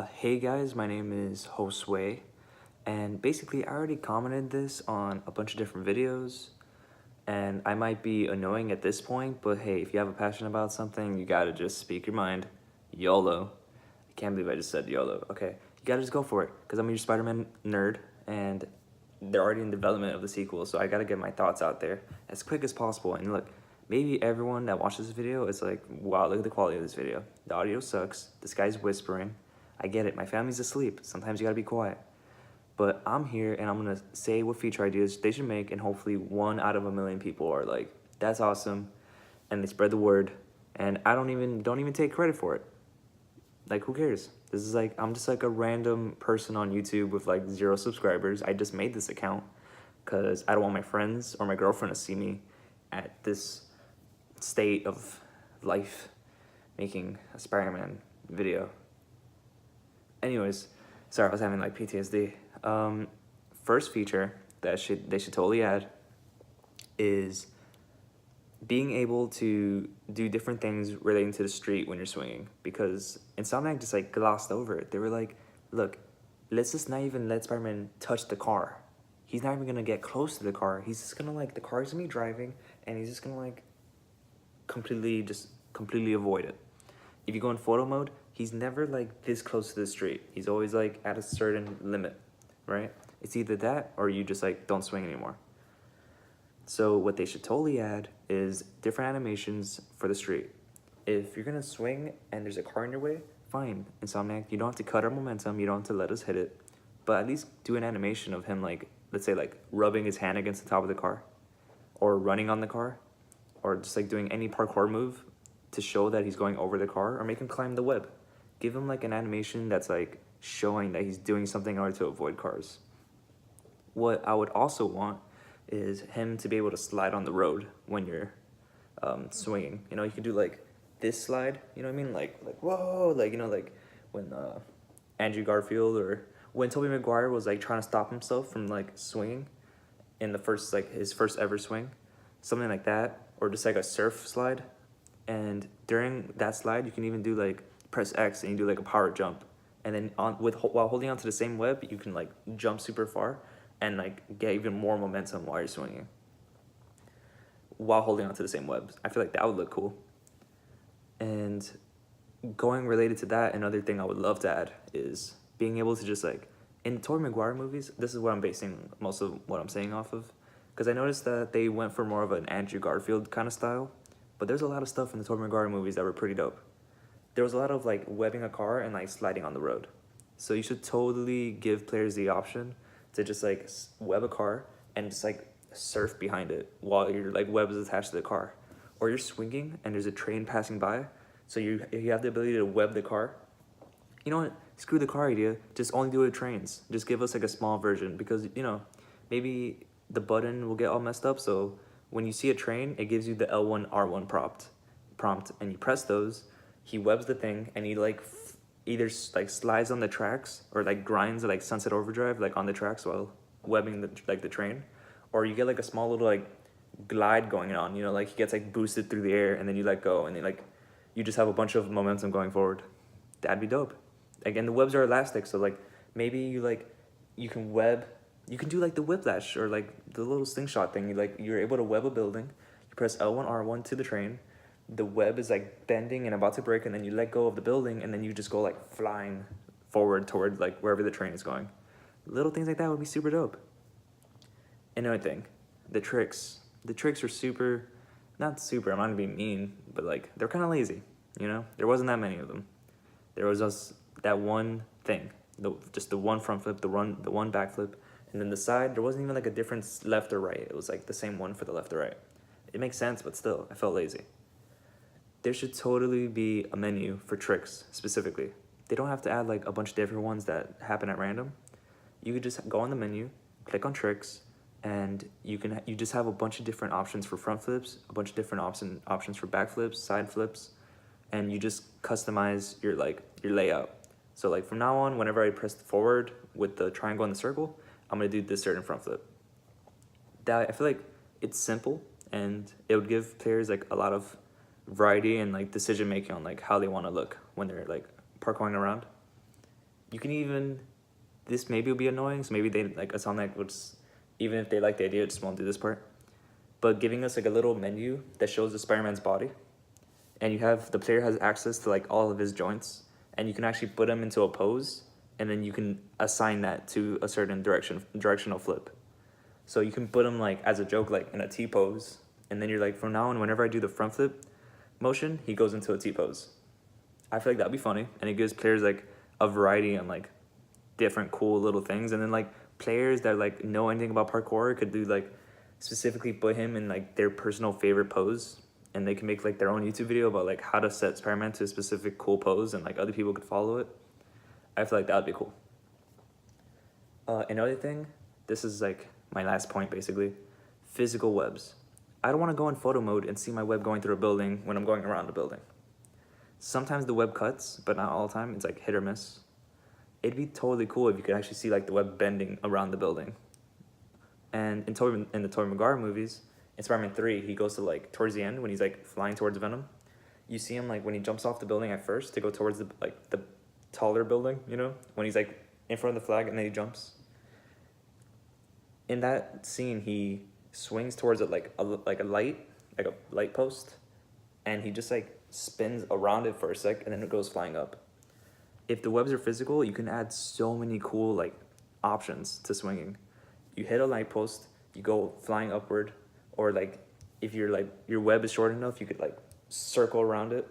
Hey guys, my name is Josue, and basically I already commented this on a bunch of different videos, and I might be annoying at this point, but hey, if you have a passion about something, you gotta just speak your mind. YOLO. I can't believe I just said YOLO. Okay, you gotta just go for it, because I'm a huge Spider-Man nerd, and they're already in development of the sequel, so I gotta get my thoughts out there as quick as possible. And look, maybe everyone that watches this video is like, wow, look at the quality of this video. The audio sucks, this guy's whispering. I get it, my family's asleep, sometimes you gotta be quiet. But I'm here and I'm gonna say what feature ideas they should make, and hopefully 1 out of 1 million people are like, that's awesome, and they spread the word, and I don't even take credit for it. Like, who cares? This is like, I'm just like a random person on YouTube with like 0 subscribers. I just made this account because I don't want my friends or my girlfriend to see me at this state of life making a Spider-Man video. Anyways, sorry, I was having like PTSD. First feature that they should totally add is being able to do different things relating to the street when you're swinging, because Insomniac just like glossed over it. They were like, look, let's just not even let Spider-Man touch the car. He's not even gonna get close to the car. He's just gonna like, the car's gonna be driving and he's just gonna like completely avoid it. If you go in photo mode, he's never like this close to the street. He's always like at a certain limit, right? It's either that or you just like don't swing anymore. So what they should totally add is different animations for the street. If you're gonna swing and there's a car in your way, fine, Insomniac, you don't have to cut our momentum, you don't have to let us hit it, but at least do an animation of him like, let's say like rubbing his hand against the top of the car, or running on the car, or just like doing any parkour move to show that he's going over the car, or make him climb the web. Give him like an animation that's like showing that he's doing something in order to avoid cars. What I would also want is him to be able to slide on the road when you're swinging. You know, you can do like this slide, you know what I mean? Like whoa, like, you know, like when Andrew Garfield or when Tobey Maguire was like trying to stop himself from like swinging in the first, like his first ever swing, something like that, or just like a surf slide. And during that slide, you can even do like press X and you do like a power jump, and then while holding onto the same web, you can like jump super far and like get even more momentum while you're swinging while holding onto the same web. I feel like that would look cool. And going related to that, another thing I would love to add is being able to just like, in Tobey Maguire movies, this is what I'm basing most of what I'm saying off of, because I noticed that they went for more of an Andrew Garfield kind of style, but there's a lot of stuff in the Tobey Maguire movies that were pretty dope. There was a lot of like webbing a car and like sliding on the road. So you should totally give players the option to just like web a car and just like surf behind it while your like web is attached to the car. Or you're swinging and there's a train passing by, so you have the ability to web the car. You know what? Screw the car idea. Just only do it with trains. Just give us like a small version, because, you know, maybe the button will get all messed up. So when you see a train, it gives you the L1 R1 prompt, and you press those. He webs the thing, and he like either like slides on the tracks or like grinds like Sunset Overdrive like on the tracks while webbing the train, or you get like a small little like glide going on. You know, like he gets like boosted through the air, and then you let go, and then like you just have a bunch of momentum going forward. That'd be dope. Again, the webs are elastic, so like maybe you can do like the whiplash or like the little slingshot thing. You're able to web a building. You press L1 R1 to the train. The web is like bending and about to break, and then you let go of the building, and then you just go like flying forward toward like wherever the train is going. Little things like that would be super dope. Another thing, the tricks are super, not super, I'm not gonna be mean, but like they're kind of lazy, you know? There wasn't that many of them. There was just that one thing, just the one front flip, the one back flip, and then the side, there wasn't even like a difference left or right. It was like the same one for the left or right. It makes sense, but still, I felt lazy. There should totally be a menu for tricks specifically. They don't have to add like a bunch of different ones that happen at random. You could just go on the menu, click on tricks, and you just have a bunch of different options for front flips, a bunch of different options for back flips, side flips, and you just customize your layout. So like from now on, whenever I press forward with the triangle and the circle, I'm gonna do this certain front flip. That, I feel like it's simple, and it would give players like a lot of variety and like decision making on like how they want to look when they're like parkouring around. You can even, this maybe will be annoying, so maybe they, like, insomniac would, even if they like the idea, just won't do this part. But giving us like a little menu that shows the Spider-Man's body, and you have, the player has access to like all of his joints, and you can actually put him into a pose, and then you can assign that to a certain directional flip. So you can put him like as a joke, like in a T pose, and then you're like, from now on, whenever I do the front flip motion, he goes into a T pose. I feel like that'd be funny, and it gives players like a variety and like different cool little things. And then like players that like know anything about parkour could do like specifically put him in like their personal favorite pose, and they can make like their own YouTube video about like how to set Spider-Man to a specific cool pose, and like other people could follow it. I feel like that would be cool. Another thing, this is like my last point basically, physical webs. I don't want to go in photo mode and see my web going through a building when I'm going around the building. Sometimes the web cuts, but not all the time. It's like hit or miss. It'd be totally cool if you could actually see like the web bending around the building. And in the Tobey Maguire movies, in Spider-Man 3, he goes to like towards the end when he's like flying towards Venom. You see him like when he jumps off the building at first to go towards the taller building, you know, when he's like in front of the flag and then he jumps. In that scene, he swings towards it like a light post, and he just like spins around it for a sec, and then it goes flying up. If the webs are physical, you can add so many cool like options to swinging. You hit a light post, you go flying upward, or like if you're like your web is short enough, you could like circle around it.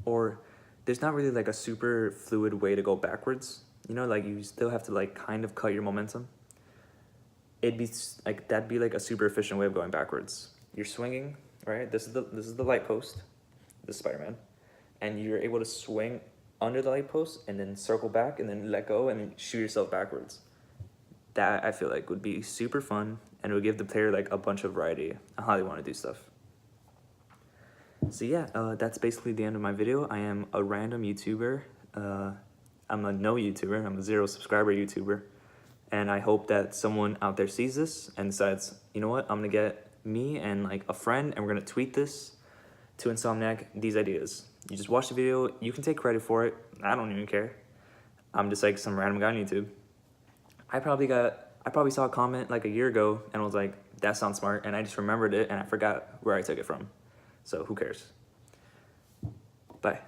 Or there's not really like a super fluid way to go backwards, you know, like you still have to like kind of cut your momentum. It'd be like, that'd be like a super efficient way of going backwards. You're swinging, right? This is the light post, this is Spider-Man, and you're able to swing under the light post and then circle back and then let go and then shoot yourself backwards. That I feel like would be super fun, and it would give the player like a bunch of variety on how they want to do stuff. So yeah, that's basically the end of my video. I am a random YouTuber. I'm a no YouTuber. I'm a 0 subscriber YouTuber. And I hope that someone out there sees this and decides, you know what, I'm gonna get me and like a friend, and we're gonna tweet this to Insomniac, these ideas. You just watch the video, you can take credit for it. I don't even care. I'm just like some random guy on YouTube. I probably saw a comment like a year ago and was like, that sounds smart, and I just remembered it and I forgot where I took it from. So who cares? Bye.